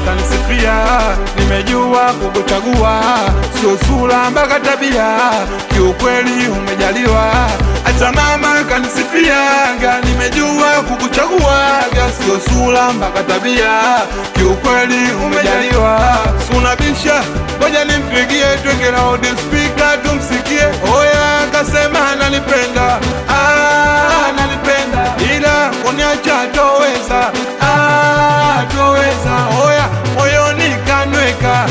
kanisifia, nimejua kukuchagua, sio sura mpaka tabia, kiukweli umejaliwa. Hata mama kanisifia, nimejua kukuchagua, sio sura mpaka tabia, kiukweli umejaliwa. Sunabisha, ngoja nimpigie twenge loud speaker tumsikie. Oya kasema ananipenda, ananipenda, ila kuniacha toweza, toweza. Oya moyoni kanweka,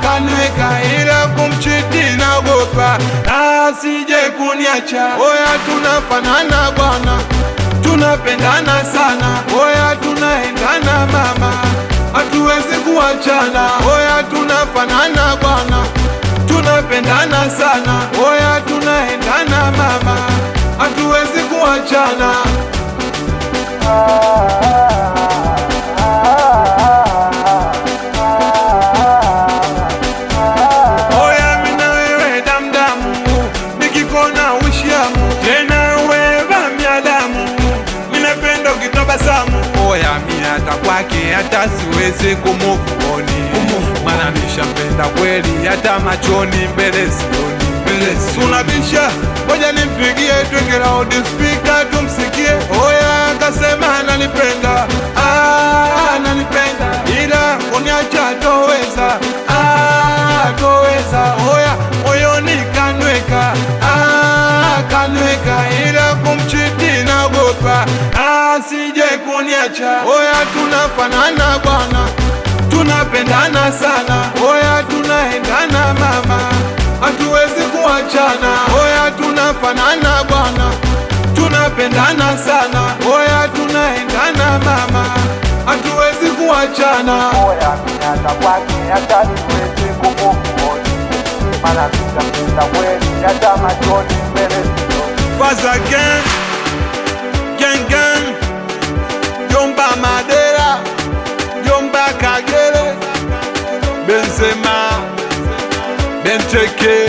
kanweka, ila kumchiti naogopa, asije kuniacha. Oya tunafanana bwana, tunapendana sana. Oya tunaendana mama, hatuwezi kuachana. Oya tunafanana bwana, tunapendana sana. Oya tunaendana mama, hatuwezi kuachana. Oya mina wewe damdamu, nikikona wishiamu, tena wewe miadamu, ninapenda ukitabasamu. Oya mimi hata kwake hata siwezi kumuvuoni, maana nishampenda kweli hata machoni, mbele sioni, mbele sunabisha. Ngoja nimpigie twenge loud speaker tumsikie. Oya kasema ananipenda, ananipenda, ila kuniacha toweza, toweza. Oya moyoni kanweka, kanweka, ila kumchiti naogopa, asije kuniacha. Oya tunafanana bwana, tunapendana sana. Oya tunaendana mama, hatuwezi kuachana. Oya tunafanana bwana, tunapendana sana. Oya tunaendana mama, hatuwezi kuachana. Oya mimi hata kwake hata siwezi kumuvuoni, maana nishampenda kweli hata machoni, mbele sioni. Faza gang, gang gang, Jomba Madera, Jomba Kagere, Benzema, Benteke.